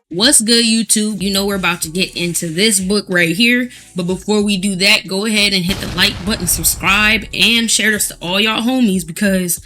What's good, YouTube? You know we're about to get into this book right here, but before we do that, go ahead and hit the like button, subscribe, and share this to all y'all homies because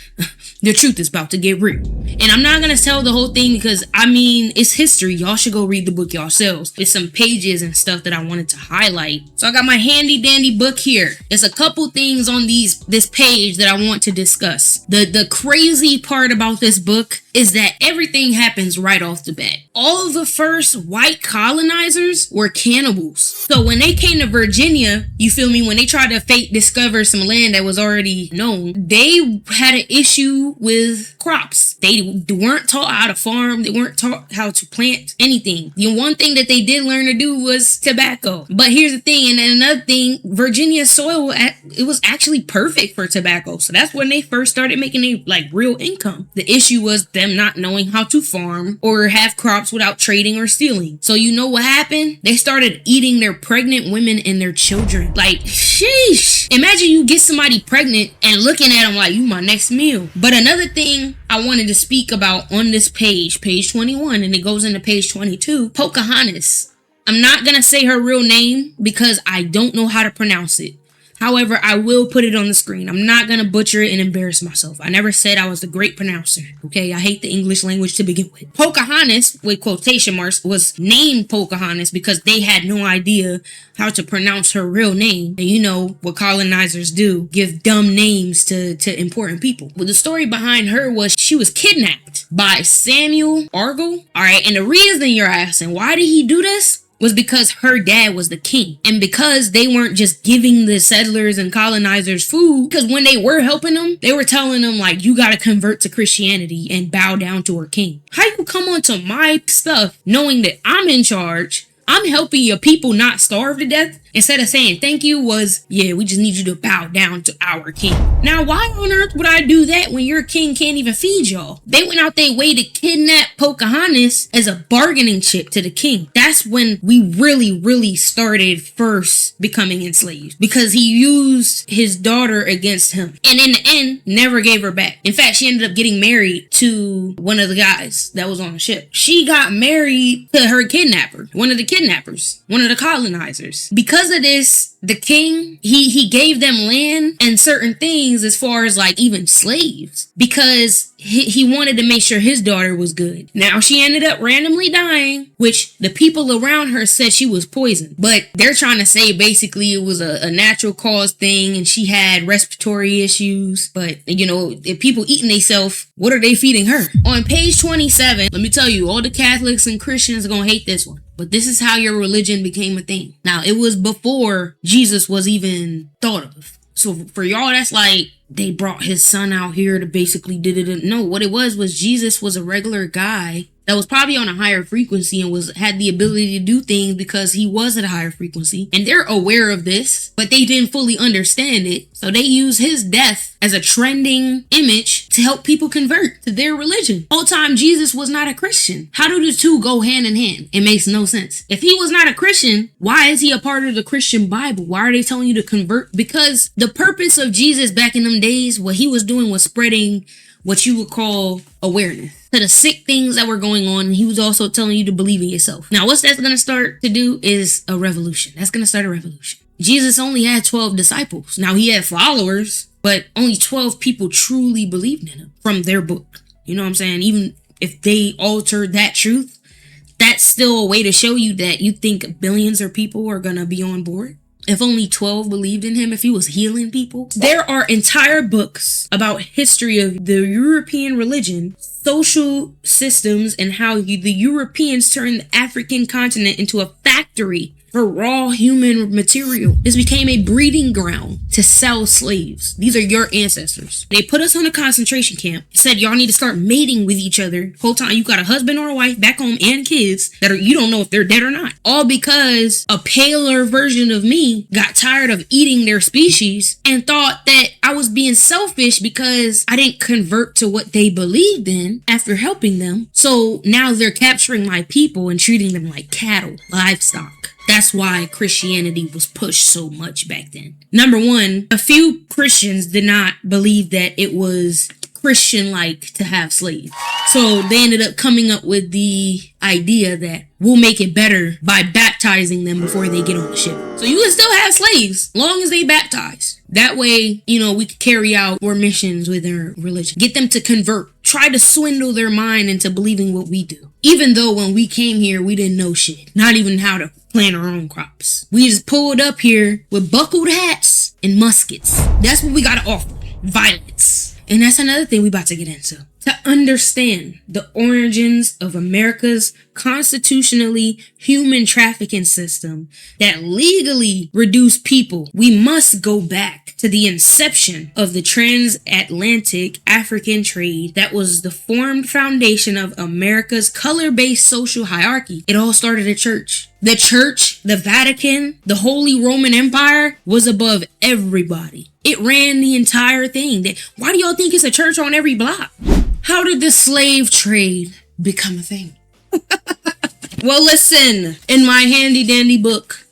the truth is about to get real. And I'm not gonna tell the whole thing because, I mean, it's history. Y'all should go read the book yourselves. There's some pages and stuff that I wanted to highlight. So I got my handy dandy book here. There's a couple things on this page that I want to discuss. The crazy part about this book is that everything happens right off the bat. All of the first white colonizers were cannibals. So when they came to Virginia, you feel me, when they tried to discover some land that was already known, they had an issue with crops. They weren't taught how to farm. They weren't taught how to plant anything. The one thing that they did learn to do was tobacco. But here's the thing, and then another thing, Virginia's soil, it was actually perfect for tobacco. So that's when they first started making a real income. The issue was them not knowing how to farm or have crops without trading or stealing. So you know what happened? They started eating their pregnant women and their children. Like, sheesh. Imagine you get somebody pregnant and looking at them like, you my next meal. But another thing I wanted to speak about on this page 21, and it goes into page 22, Pocahontas. I'm not going to say her real name because I don't know how to pronounce it. However, I will put it on the screen. I'm not going to butcher it and embarrass myself. I never said I was the great pronouncer. Okay, I hate the English language to begin with. Pocahontas, with quotation marks, was named Pocahontas because they had no idea how to pronounce her real name. And you know what colonizers do, give dumb names to important people. Well, the story behind her was she was kidnapped by Samuel Argyle. All right, and the reason you're asking, why did he do this? Was because her dad was the king. And because they weren't just giving the settlers and colonizers food, because when they were helping them, they were telling them, like, you gotta convert to Christianity and bow down to our king. How you come onto my stuff knowing that I'm in charge, I'm helping your people not starve to death, instead of saying thank you was, yeah, we just need you to bow down to our king. Now, why on earth would I do that when your king can't even feed y'all? They went out their way to kidnap Pocahontas as a bargaining chip to the king. That's when we really started first becoming enslaved, because he used his daughter against him. And in the end, never gave her back. In fact, she ended up getting married to one of the guys that was on the ship. She got married to her kidnapper, one of the kidnappers, one of the colonizers. Because of this, the king, he gave them land and certain things as far as like even slaves, because he wanted to make sure his daughter was good. Now, she ended up randomly dying, which the people around her said she was poisoned. But they're trying to say basically it was a natural cause thing and she had respiratory issues. But, you know, if people eating themselves, what are they feeding her? On page 27, let me tell you, all the Catholics and Christians are going to hate this one. But this is how your religion became a thing. Now, it was before Jesus was even thought of. So for y'all, that's like they brought his son out here to basically did it. No, what it was Jesus was a regular guy that was probably on a higher frequency and had the ability to do things because he was at a higher frequency. And they're aware of this, but they didn't fully understand it. So they use his death as a trending image to help people convert to their religion. Whole time Jesus was not a Christian. How do the two go hand in hand? It makes no sense. If he was not a Christian, why is he a part of the Christian Bible? Why are they telling you to convert? Because the purpose of Jesus back in them days, what he was doing was spreading what you would call awareness to the sick things that were going on. And he was also telling you to believe in yourself. Now, what's that's going to start to do is a revolution. That's going to start a revolution. Jesus only had 12 disciples. Now, he had followers, but only 12 people truly believed in him from their book. You know what I'm saying? Even if they altered that truth, that's still a way to show you that you think billions of people are going to be on board. If only 12 believed in him, if he was healing people. There are entire books about history of the European religion, social systems, and how the Europeans turned the African continent into a factory for raw human material. This became a breeding ground to sell slaves. These are your ancestors. They put us on a concentration camp, said y'all need to start mating with each other. Whole time you got a husband or a wife back home and kids that you don't know if they're dead or not. All because a paler version of me got tired of eating their species and thought that I was being selfish because I didn't convert to what they believed in after helping them. So now they're capturing my people and treating them like cattle, livestock. That's why Christianity was pushed so much back then. Number one, a few Christians did not believe that it was Christian-like to have slaves. So they ended up coming up with the idea that we'll make it better by baptizing them before they get on the ship. So you can still have slaves long as they baptize. That way, we could carry out our missions with their religion. Get them to convert. Try to swindle their mind into believing what we do. Even though when we came here, we didn't know shit. Not even how to plant our own crops. We just pulled up here with buckled hats and muskets. That's what we got to offer. Violence. And that's another thing we about to get into. To understand the origins of America's constitutionally human trafficking system that legally reduced people, we must go back to the inception of the transatlantic African trade that was the formed foundation of America's color-based social hierarchy. It all started at church. The church, the Vatican, the Holy Roman Empire was above everybody. It ran the entire thing. Why do y'all think it's a church on every block? How did the slave trade become a thing? Well, listen, in my handy dandy book,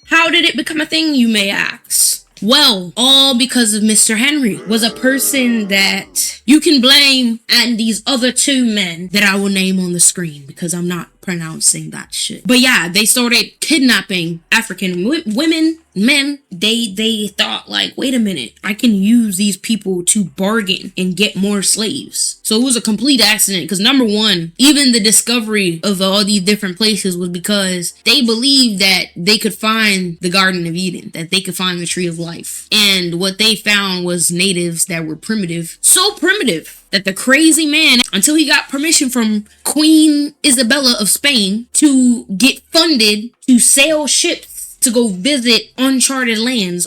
how did it become a thing, you may ask? Well, all because of Mr. Henry was a person that you can blame, and these other two men that I will name on the screen because I'm not pronouncing that shit. But yeah, they started kidnapping African women, men. They thought like, wait a minute, I can use these people to bargain and get more slaves. So it was a complete accident because number one, even the discovery of all these different places was because they believed that they could find the Garden of Eden, that they could find the Tree of Life. And what they found was natives that were primitive. So primitive that the crazy man, until he got permission from Queen Isabella of Spain to get funded to sail ships to go visit uncharted lands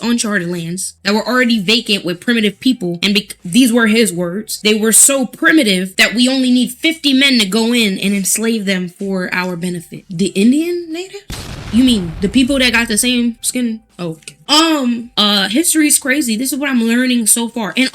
that were already vacant with primitive people. And these were his words. They were so primitive that we only need 50 men to go in and enslave them for our benefit. The Indian natives? You mean the people that got the same skin? Oh, okay. History is crazy. This is what I'm learning so far. And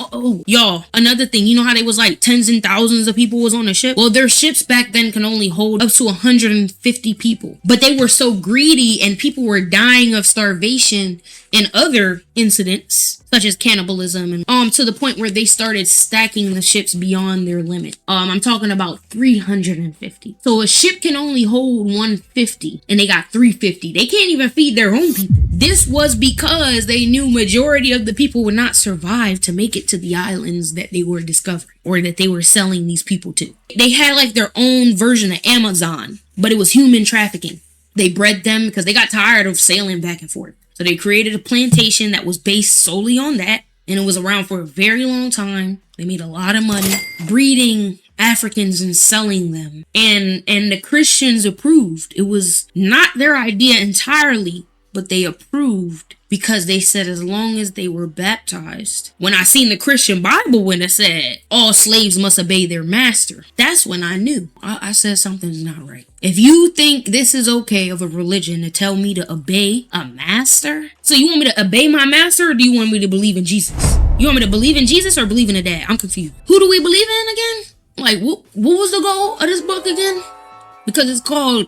y'all, another thing, you know how they was like tens and thousands of people was on a ship? Well, their ships back then can only hold up to 150 people. But they were so greedy and people were dying of starvation and other incidents such as cannibalism and to the point where they started stacking the ships beyond their limit. I'm talking about 350. So a ship can only hold 150 and they got 350. They can't even feed their own people. This was because they knew majority of the people would not survive to make it to the islands that they were discovering or that they were selling these people to. They had like their own version of Amazon, but it was human trafficking. They bred them because they got tired of sailing back and forth. So they created a plantation that was based solely on that, and it was around for a very long time. They made a lot of money breeding Africans and selling them. And the Christians approved. It was not their idea entirely, but they approved because they said as long as they were baptized. When I seen the Christian Bible when it said all slaves must obey their master, that's when I knew. I said something's not right. If you think this is okay of a religion to tell me to obey a master, so you want me to obey my master or do you want me to believe in Jesus? You want me to believe in Jesus or believe in a dad? I'm confused. Who do we believe in again? Like, what was the goal of this book again? Because it's called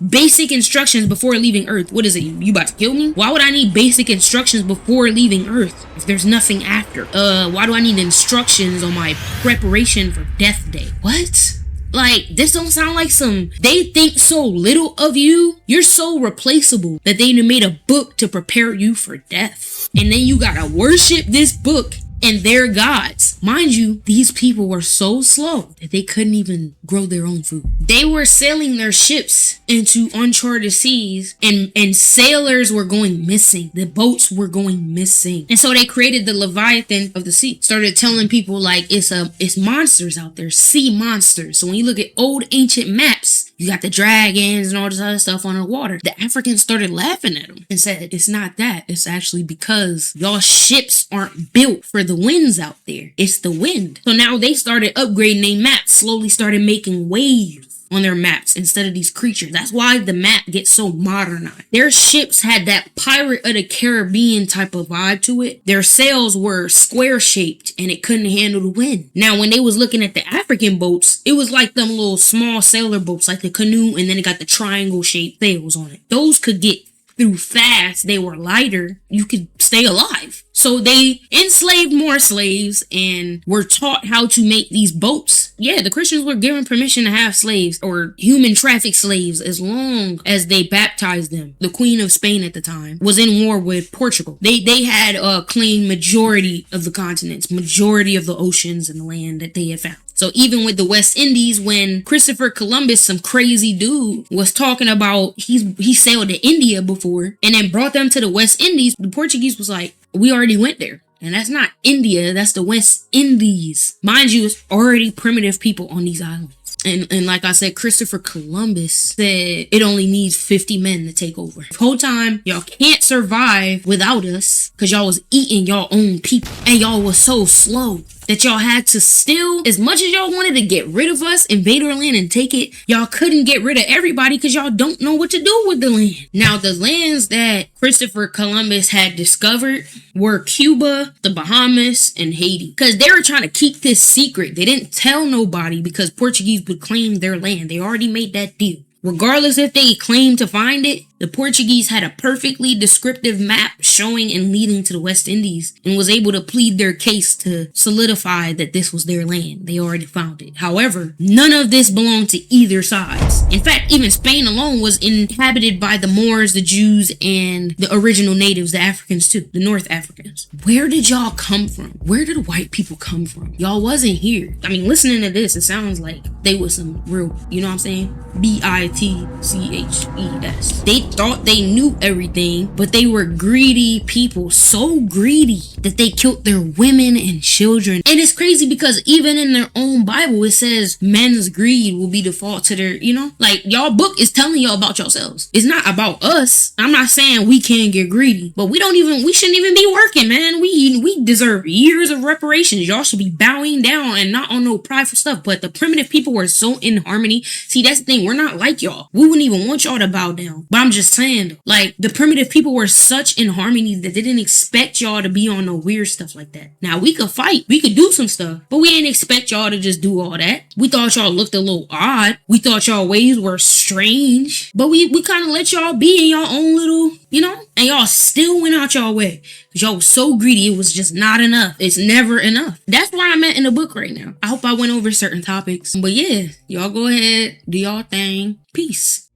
Basic Instructions Before Leaving Earth. What is it? You about to kill me? Why would I need basic instructions before leaving Earth if there's nothing after? Why do I need instructions on my preparation for death day? What? Like, this don't sound like they think so little of you. You're so replaceable that they made a book to prepare you for death. And then you gotta worship this book and their gods. Mind you, these people were so slow that they couldn't even grow their own food. They were sailing their ships into uncharted seas and sailors were going missing. The boats were going missing. And so they created the Leviathan of the sea. Started telling people like it's monsters out there, sea monsters. So when you look at old ancient maps, You got the dragons and all this other stuff on the water. The Africans started laughing at them and said, it's not that. It's actually because y'all ships aren't built for the winds out there. It's the wind. So now they started upgrading their maps, slowly started making waves on their maps instead of these creatures. That's why the map gets so modernized. Their ships had that Pirate of the Caribbean type of vibe to it. Their sails were square shaped and it couldn't handle the wind. Now, when they was looking at the African boats, it was like them little small sailor boats, like the canoe, and then it got the triangle shaped sails on it. Those could get through fast. They were lighter. You could stay alive. So they enslaved more slaves and were taught how to make these boats. Yeah, the Christians were given permission to have slaves or human traffic slaves as long as they baptized them. The Queen of Spain at the time was in war with Portugal. They had claimed majority of the continents, majority of the oceans and the land that they had found. So even with the West Indies, when Christopher Columbus, some crazy dude, was talking about he sailed to India before and then brought them to the West Indies, the Portuguese was like, we already went there. And that's not India, that's the West Indies. Mind you, it's already primitive people on these islands. And like I said, Christopher Columbus said it only needs 50 men to take over. The whole time, y'all can't survive without us because y'all was eating y'all own people. And y'all was so slow that y'all had to still, as much as y'all wanted to get rid of us, invade our land and take it, y'all couldn't get rid of everybody because y'all don't know what to do with the land. Now, the lands that Christopher Columbus had discovered were Cuba, the Bahamas, and Haiti. Because they were trying to keep this secret. They didn't tell nobody because Portuguese would claim their land. They already made that deal. Regardless if they claimed to find it, the Portuguese had a perfectly descriptive map showing and leading to the West Indies and was able to plead their case to solidify that this was their land. They already found it. However, none of this belonged to either sides. In fact, even Spain alone was inhabited by the Moors, the Jews, and the original natives, the Africans too, the North Africans. Where did y'all come from? Where did white people come from? Y'all wasn't here. I mean, listening to this, it sounds like they was some real, you know what I'm saying? Bitches. They thought they knew everything, but they were greedy people, so greedy that they killed their women and children. And it's crazy because even in their own Bible, it says men's greed will be the fault to their, like y'all book is telling y'all about yourselves. It's not about us. I'm not saying we can't get greedy, but we shouldn't even be working, man. We deserve years of reparations. Y'all should be bowing down and not on no prideful stuff. But the primitive people were so in harmony. See, that's the thing. We're not like y'all. We wouldn't even want y'all to bow down. But I'm just saying, like, the primitive people were such in harmony that they didn't expect y'all to be on no weird stuff like that. Now, we could fight. We could do some stuff. But we didn't expect y'all to just do all that. We thought y'all looked a little odd. We thought y'all ways were strange. But we kind of let y'all be in your own little, and y'all still went out y'all way. Because y'all was so greedy, it was just not enough. It's never enough. That's where I'm at in the book right now. I hope I went over certain topics. But yeah, y'all go ahead, do y'all thing. Peace.